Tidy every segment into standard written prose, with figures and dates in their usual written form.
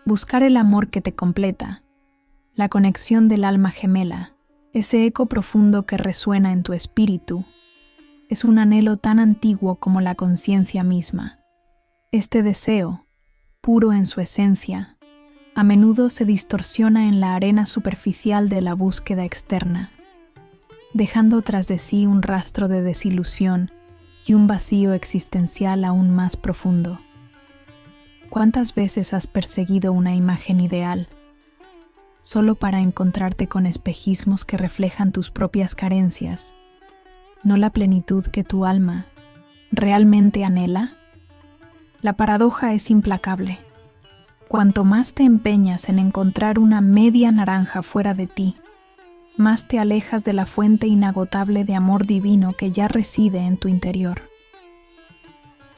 Buscar el amor que te completa, la conexión del alma gemela, ese eco profundo que resuena en tu espíritu, es un anhelo tan antiguo como la conciencia misma. Este deseo, puro en su esencia, a menudo se distorsiona en la arena superficial de la búsqueda externa, dejando tras de sí un rastro de desilusión y un vacío existencial aún más profundo. ¿Cuántas veces has perseguido una imagen ideal, solo para encontrarte con espejismos que reflejan tus propias carencias, no la plenitud que tu alma realmente anhela? La paradoja es implacable. Cuanto más te empeñas en encontrar una media naranja fuera de ti, más te alejas de la fuente inagotable de amor divino que ya reside en tu interior.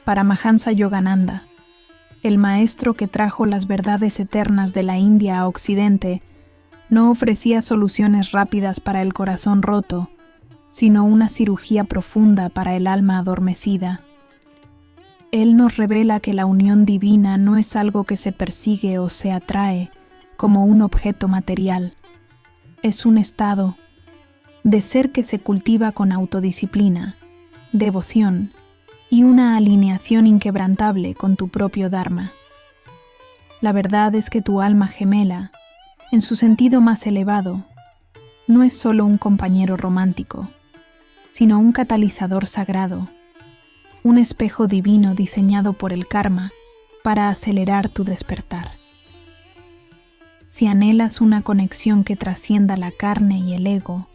Paramahansa Yogananda, el maestro que trajo las verdades eternas de la India a Occidente, no ofrecía soluciones rápidas para el corazón roto, sino una cirugía profunda para el alma adormecida. Él nos revela que la unión divina no es algo que se persigue o se atrae como un objeto material. Es un estado de ser que se cultiva con autodisciplina, devoción y una alineación inquebrantable con tu propio Dharma. La verdad es que tu alma gemela, en su sentido más elevado, no es solo un compañero romántico, sino un catalizador sagrado, un espejo divino diseñado por el karma para acelerar tu despertar. Si anhelas una conexión que trascienda la carne y el ego,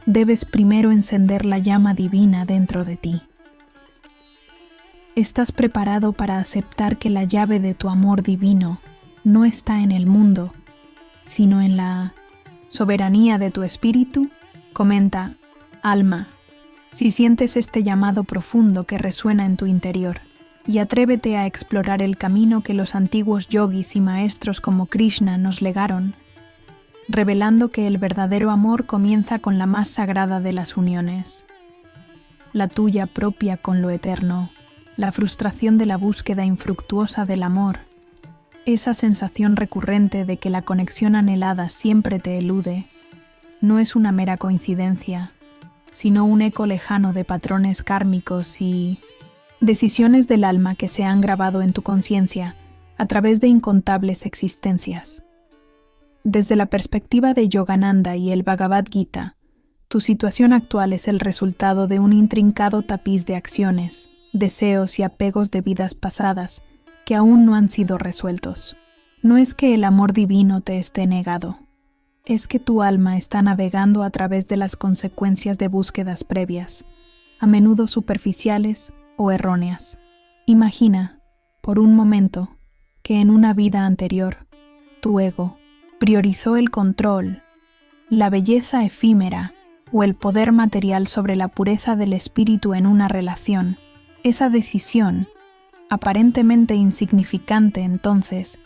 debes primero encender la llama divina dentro de ti. ¿Estás preparado para aceptar que la llave de tu amor divino no está en el mundo, sino en la soberanía de tu espíritu? Comenta, alma, si sientes este llamado profundo que resuena en tu interior, y atrévete a explorar el camino que los antiguos yogis y maestros como Krishna nos legaron, revelando que el verdadero amor comienza con la más sagrada de las uniones, la tuya propia con lo eterno, la frustración de la búsqueda infructuosa del amor, esa sensación recurrente de que la conexión anhelada siempre te elude, no es una mera coincidencia, sino un eco lejano de patrones kármicos y decisiones del alma que se han grabado en tu conciencia a través de incontables existencias. Desde la perspectiva de Yogananda y el Bhagavad Gita, tu situación actual es el resultado de un intrincado tapiz de acciones, deseos y apegos de vidas pasadas que aún no han sido resueltos. No es que el amor divino te esté negado, es que tu alma está navegando a través de las consecuencias de búsquedas previas, a menudo superficiales o erróneas. Imagina, por un momento, que en una vida anterior, tu ego priorizó el control, la belleza efímera o el poder material sobre la pureza del espíritu en una relación. Esa decisión, aparentemente insignificante entonces,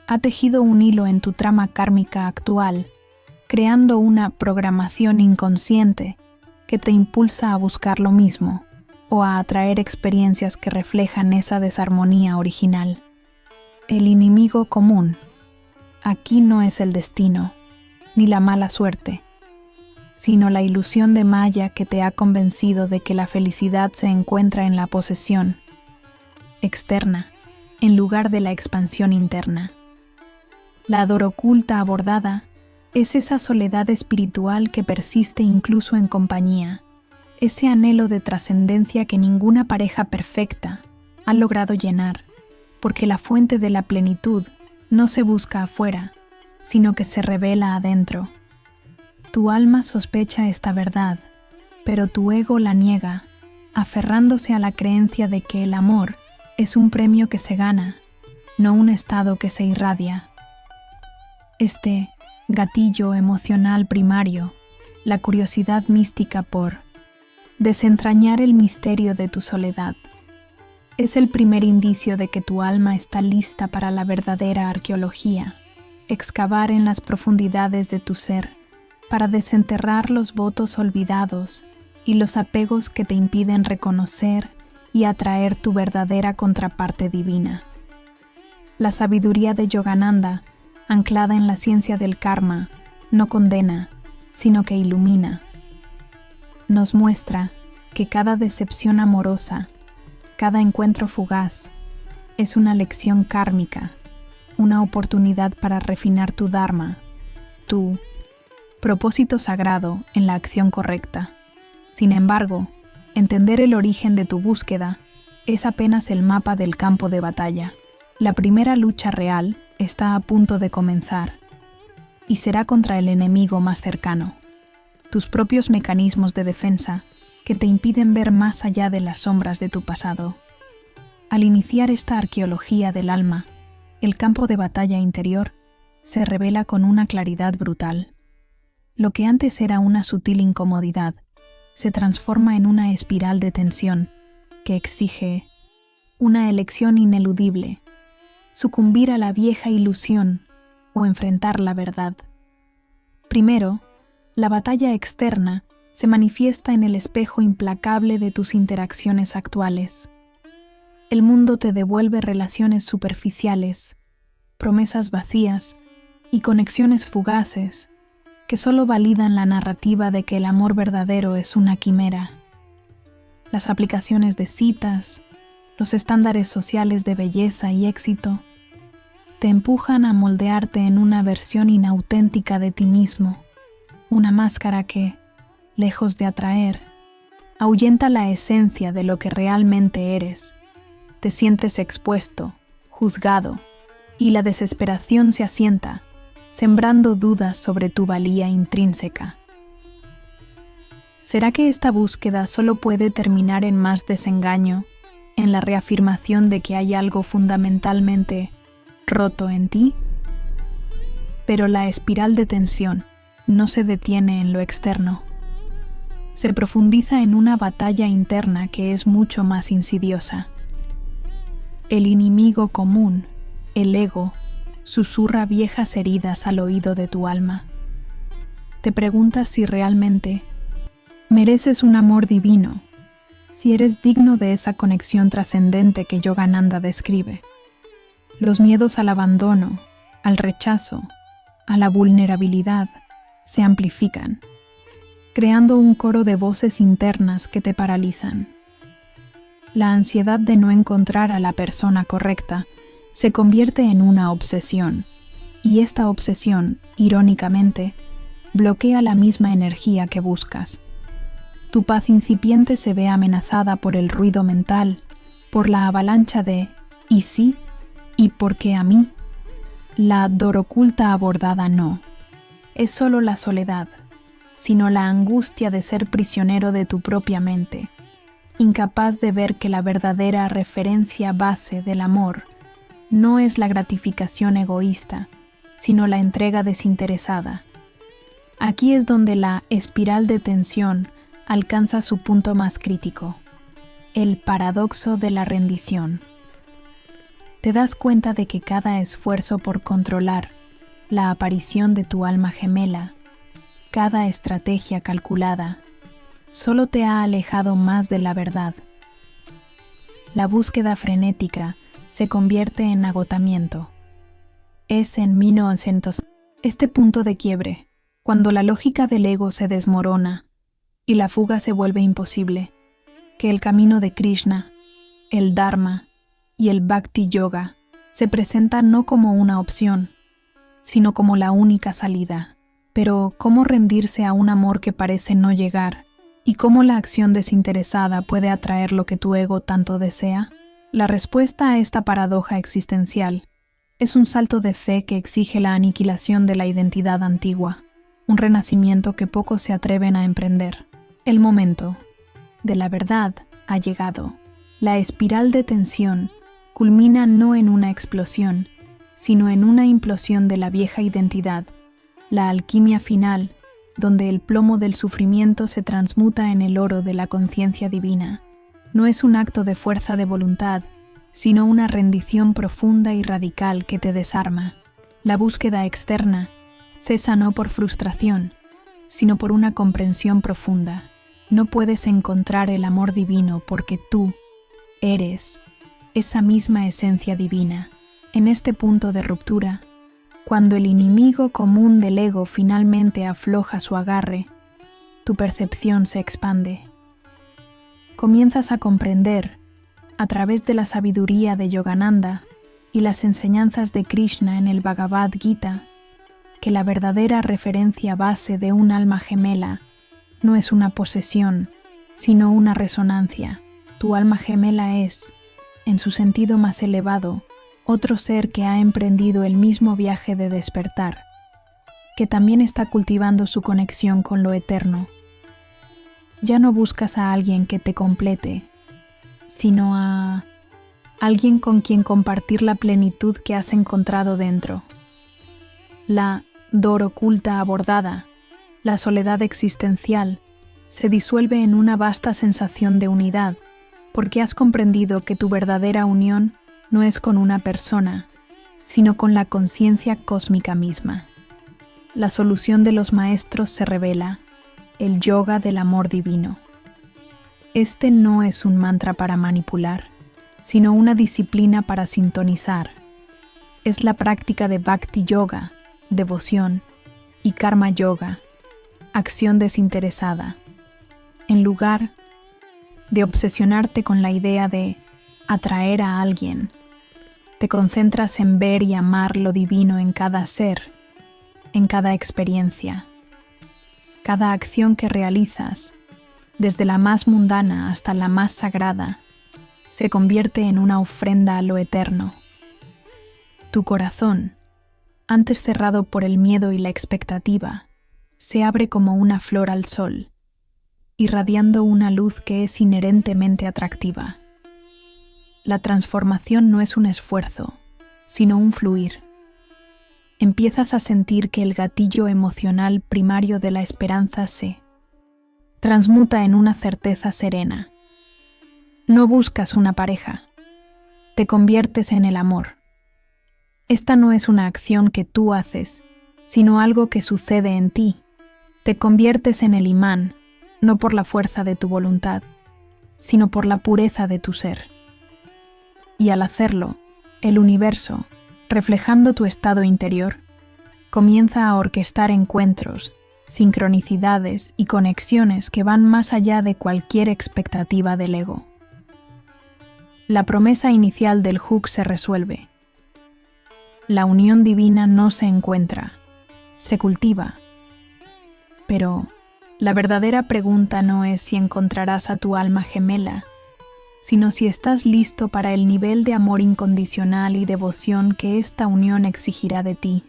ha tejido un hilo en tu trama kármica actual, creando una programación inconsciente que te impulsa a buscar lo mismo o a atraer experiencias que reflejan esa desarmonía original. El enemigo común aquí no es el destino, ni la mala suerte, sino la ilusión de Maya que te ha convencido de que la felicidad se encuentra en la posesión externa, en lugar de la expansión interna. La dor oculta abordada es esa soledad espiritual que persiste incluso en compañía, ese anhelo de trascendencia que ninguna pareja perfecta ha logrado llenar, porque la fuente de la plenitud no se busca afuera, sino que se revela adentro. Tu alma sospecha esta verdad, pero tu ego la niega, aferrándose a la creencia de que el amor es un premio que se gana, no un estado que se irradia. Este gatillo emocional primario, la curiosidad mística por desentrañar el misterio de tu soledad, es el primer indicio de que tu alma está lista para la verdadera arqueología, excavar en las profundidades de tu ser para desenterrar los votos olvidados y los apegos que te impiden reconocer y atraer tu verdadera contraparte divina. La sabiduría de Yogananda, anclada en la ciencia del karma, no condena, sino que ilumina. Nos muestra que cada decepción amorosa, cada encuentro fugaz, es una lección kármica, una oportunidad para refinar tu dharma, tu propósito sagrado en la acción correcta. Sin embargo, entender el origen de tu búsqueda es apenas el mapa del campo de batalla. La primera lucha real está a punto de comenzar, y será contra el enemigo más cercano, tus propios mecanismos de defensa que te impiden ver más allá de las sombras de tu pasado. Al iniciar esta arqueología del alma, el campo de batalla interior se revela con una claridad brutal. Lo que antes era una sutil incomodidad se transforma en una espiral de tensión que exige una elección ineludible: sucumbir a la vieja ilusión o enfrentar la verdad. Primero, la batalla externa se manifiesta en el espejo implacable de tus interacciones actuales. El mundo te devuelve relaciones superficiales, promesas vacías y conexiones fugaces que solo validan la narrativa de que el amor verdadero es una quimera. Las aplicaciones de citas, los estándares sociales de belleza y éxito, te empujan a moldearte en una versión inauténtica de ti mismo, una máscara que, lejos de atraer, ahuyenta la esencia de lo que realmente eres. Te sientes expuesto, juzgado, y la desesperación se asienta, sembrando dudas sobre tu valía intrínseca. ¿Será que esta búsqueda solo puede terminar en más desengaño, en la reafirmación de que hay algo fundamentalmente roto en ti? Pero la espiral de tensión no se detiene en lo externo. Se profundiza en una batalla interna que es mucho más insidiosa. El enemigo común, el ego, susurra viejas heridas al oído de tu alma. Te preguntas si realmente mereces un amor divino, si eres digno de esa conexión trascendente que Yogananda describe. Los miedos al abandono, al rechazo, a la vulnerabilidad se amplifican, creando un coro de voces internas que te paralizan. La ansiedad de no encontrar a la persona correcta se convierte en una obsesión, y esta obsesión, irónicamente, bloquea la misma energía que buscas. Tu paz incipiente se ve amenazada por el ruido mental, por la avalancha de ¿y sí? ¿Y por qué a mí? La dor oculta abordada no. Es solo la soledad, sino la angustia de ser prisionero de tu propia mente, incapaz de ver que la verdadera referencia base del amor no es la gratificación egoísta, sino la entrega desinteresada. Aquí es donde la espiral de tensión alcanza su punto más crítico, el paradoxo de la rendición. Te das cuenta de que cada esfuerzo por controlar la aparición de tu alma gemela, cada estrategia calculada, solo te ha alejado más de la verdad. La búsqueda frenética se convierte en agotamiento. Es en 1900 este punto de quiebre, cuando la lógica del ego se desmorona y la fuga se vuelve imposible, que el camino de Krishna, el Dharma y el Bhakti Yoga se presentan no como una opción, sino como la única salida. Pero, ¿cómo rendirse a un amor que parece no llegar? ¿Y cómo la acción desinteresada puede atraer lo que tu ego tanto desea? La respuesta a esta paradoja existencial es un salto de fe que exige la aniquilación de la identidad antigua, un renacimiento que pocos se atreven a emprender. El momento de la verdad ha llegado. La espiral de tensión culmina no en una explosión, sino en una implosión de la vieja identidad, la alquimia final, donde el plomo del sufrimiento se transmuta en el oro de la conciencia divina. No es un acto de fuerza de voluntad, sino una rendición profunda y radical que te desarma. La búsqueda externa cesa no por frustración, sino por una comprensión profunda. No puedes encontrar el amor divino porque tú eres esa misma esencia divina. En este punto de ruptura, cuando el enemigo común del ego finalmente afloja su agarre, tu percepción se expande. Comienzas a comprender, a través de la sabiduría de Yogananda y las enseñanzas de Krishna en el Bhagavad Gita, que la verdadera referencia base de un alma gemela no es una posesión, sino una resonancia. Tu alma gemela es, en su sentido más elevado, otro ser que ha emprendido el mismo viaje de despertar, que también está cultivando su conexión con lo eterno. Ya no buscas a alguien que te complete, sino a alguien con quien compartir la plenitud que has encontrado dentro. La dor oculta abordada, la soledad existencial, se disuelve en una vasta sensación de unidad, porque has comprendido que tu verdadera unión no es con una persona, sino con la conciencia cósmica misma. La solución de los maestros se revela, el yoga del amor divino. Este no es un mantra para manipular, sino una disciplina para sintonizar. Es la práctica de Bhakti Yoga, devoción, y Karma Yoga, acción desinteresada. En lugar de obsesionarte con la idea de atraer a alguien, te concentras en ver y amar lo divino en cada ser, en cada experiencia. Cada acción que realizas, desde la más mundana hasta la más sagrada, se convierte en una ofrenda a lo eterno. Tu corazón, antes cerrado por el miedo y la expectativa, se abre como una flor al sol, irradiando una luz que es inherentemente atractiva. La transformación no es un esfuerzo, sino un fluir. Empiezas a sentir que el gatillo emocional primario de la esperanza se transmuta en una certeza serena. No buscas una pareja, te conviertes en el amor. Esta no es una acción que tú haces, sino algo que sucede en ti. Te conviertes en el imán, no por la fuerza de tu voluntad, sino por la pureza de tu ser. Y al hacerlo, el universo, reflejando tu estado interior, comienza a orquestar encuentros, sincronicidades y conexiones que van más allá de cualquier expectativa del ego. La promesa inicial del hook se resuelve. La unión divina no se encuentra, se cultiva. Pero la verdadera pregunta no es si encontrarás a tu alma gemela, sino si estás listo para el nivel de amor incondicional y devoción que esta unión exigirá de ti.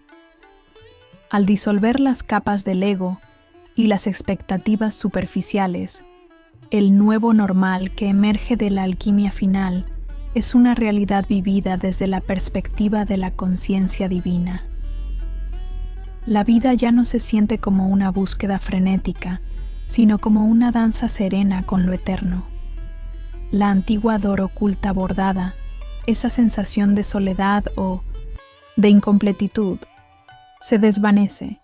Al disolver las capas del ego y las expectativas superficiales, el nuevo normal que emerge de la alquimia final es una realidad vivida desde la perspectiva de la conciencia divina. La vida ya no se siente como una búsqueda frenética, sino como una danza serena con lo eterno. La antigua dor oculta bordada, esa sensación de soledad o de incompletitud, se desvanece,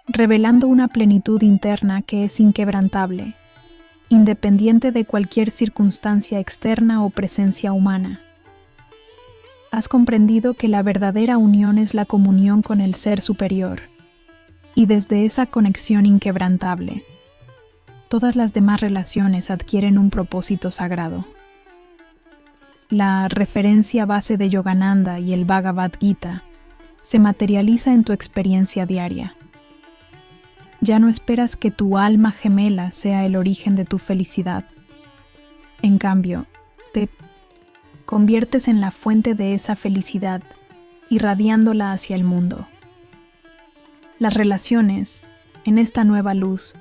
revelando una plenitud interna que es inquebrantable, independiente de cualquier circunstancia externa o presencia humana. Has comprendido que la verdadera unión es la comunión con el Ser Superior, y desde esa conexión inquebrantable, todas las demás relaciones adquieren un propósito sagrado. La referencia base de Yogananda y el Bhagavad Gita se materializa en tu experiencia diaria. Ya no esperas que tu alma gemela sea el origen de tu felicidad. En cambio, te conviertes en la fuente de esa felicidad, irradiándola hacia el mundo. Las relaciones, en esta nueva luz,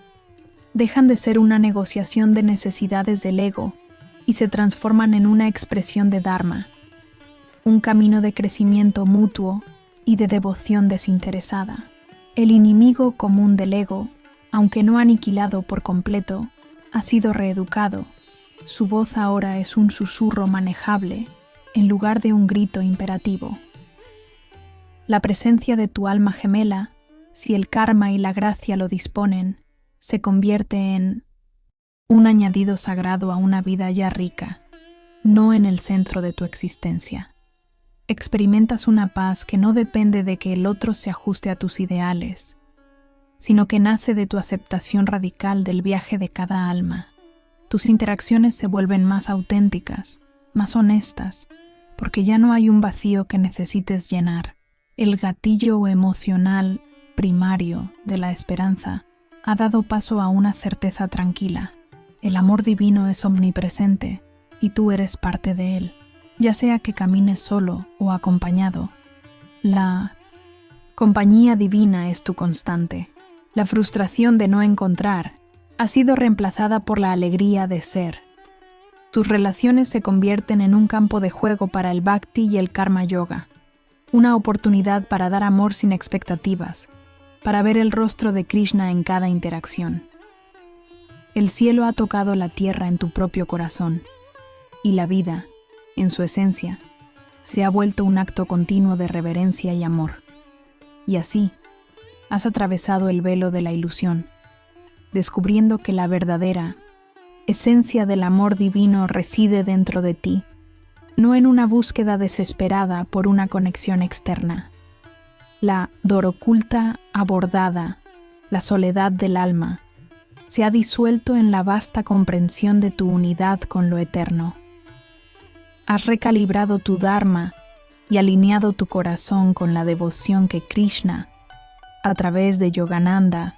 dejan de ser una negociación de necesidades del ego y se transforman en una expresión de Dharma, un camino de crecimiento mutuo y de devoción desinteresada. El enemigo común del ego, aunque no aniquilado por completo, ha sido reeducado. Su voz ahora es un susurro manejable en lugar de un grito imperativo. La presencia de tu alma gemela, si el karma y la gracia lo disponen, se convierte en un añadido sagrado a una vida ya rica, no en el centro de tu existencia. experimentas una paz que no depende de que el otro se ajuste a tus ideales, sino que nace de tu aceptación radical del viaje de cada alma. Tus interacciones se vuelven más auténticas, más honestas, porque ya no hay un vacío que necesites llenar. El gatillo emocional primario de la esperanza ha dado paso a una certeza tranquila. El amor divino es omnipresente y tú eres parte de él, ya sea que camines solo o acompañado. La compañía divina es tu constante. La frustración de no encontrar ha sido reemplazada por la alegría de ser. Tus relaciones se convierten en un campo de juego para el Bhakti y el Karma Yoga, una oportunidad para dar amor sin expectativas, para ver el rostro de Krishna en cada interacción. El cielo ha tocado la tierra en tu propio corazón, y la vida, en su esencia, se ha vuelto un acto continuo de reverencia y amor. Y así, has atravesado el velo de la ilusión, descubriendo que la verdadera esencia del amor divino reside dentro de ti, no en una búsqueda desesperada por una conexión externa. La dor oculta abordada, la soledad del alma, se ha disuelto en la vasta comprensión de tu unidad con lo eterno. Has recalibrado tu Dharma y alineado tu corazón con la devoción que Krishna, a través de Yogananda,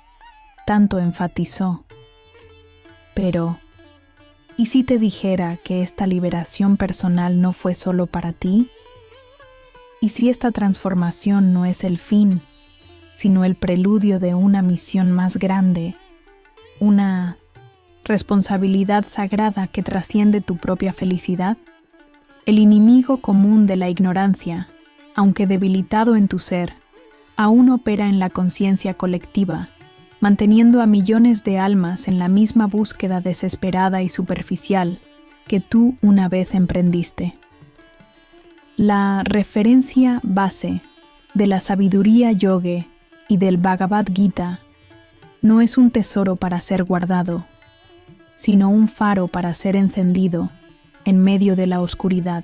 tanto enfatizó. Pero, ¿y si te dijera que esta liberación personal no fue solo para ti? ¿Y si esta transformación no es el fin, sino el preludio de una misión más grande, una responsabilidad sagrada que trasciende tu propia felicidad? El enemigo común de la ignorancia, aunque debilitado en tu ser, aún opera en la conciencia colectiva, manteniendo a millones de almas en la misma búsqueda desesperada y superficial que tú una vez emprendiste. La referencia base de la sabiduría yoga y del Bhagavad Gita no es un tesoro para ser guardado, sino un faro para ser encendido en medio de la oscuridad.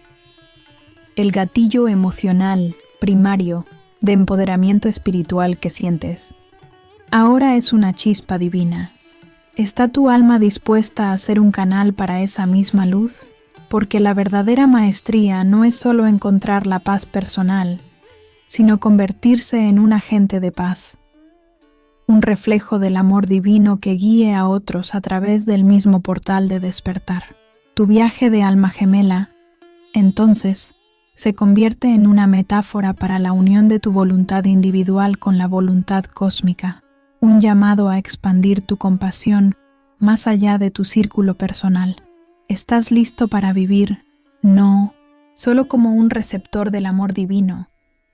El gatillo emocional primario de empoderamiento espiritual que sientes ahora es una chispa divina. ¿Está tu alma dispuesta a ser un canal para esa misma luz? Porque la verdadera maestría no es solo encontrar la paz personal, sino convertirse en un agente de paz, un reflejo del amor divino que guíe a otros a través del mismo portal de despertar. Tu viaje de alma gemela, entonces, se convierte en una metáfora para la unión de tu voluntad individual con la voluntad cósmica, un llamado a expandir tu compasión más allá de tu círculo personal. ¿Estás listo para vivir, no solo como un receptor del amor divino,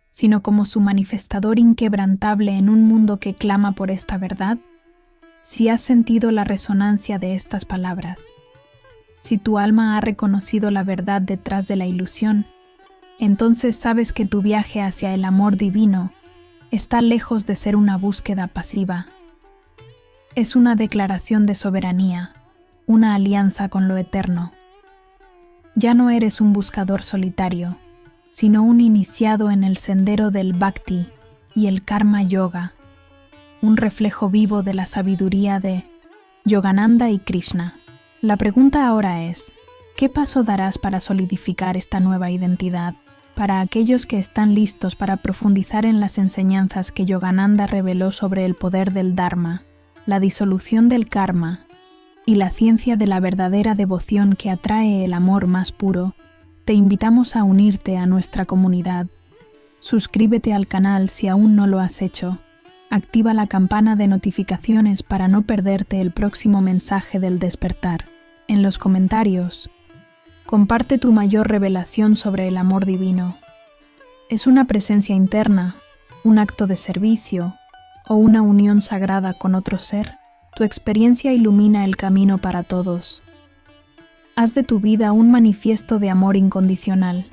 sino como su manifestador inquebrantable en un mundo que clama por esta verdad? Si has sentido la resonancia de estas palabras, si tu alma ha reconocido la verdad detrás de la ilusión, entonces sabes que tu viaje hacia el amor divino está lejos de ser una búsqueda pasiva. Es una declaración de soberanía, una alianza con lo eterno. Ya no eres un buscador solitario, sino un iniciado en el sendero del Bhakti y el Karma Yoga, un reflejo vivo de la sabiduría de Yogananda y Krishna. La pregunta ahora es, ¿qué paso darás para solidificar esta nueva identidad? Para aquellos que están listos para profundizar en las enseñanzas que Yogananda reveló sobre el poder del Dharma, la disolución del karma y la ciencia de la verdadera devoción que atrae el amor más puro, te invitamos a unirte a nuestra comunidad. Suscríbete al canal si aún no lo has hecho. Activa la campana de notificaciones para no perderte el próximo mensaje del despertar. En los comentarios, comparte tu mayor revelación sobre el amor divino. ¿Es una presencia interna, un acto de servicio o una unión sagrada con otro ser? Tu experiencia ilumina el camino para todos. Haz de tu vida un manifiesto de amor incondicional.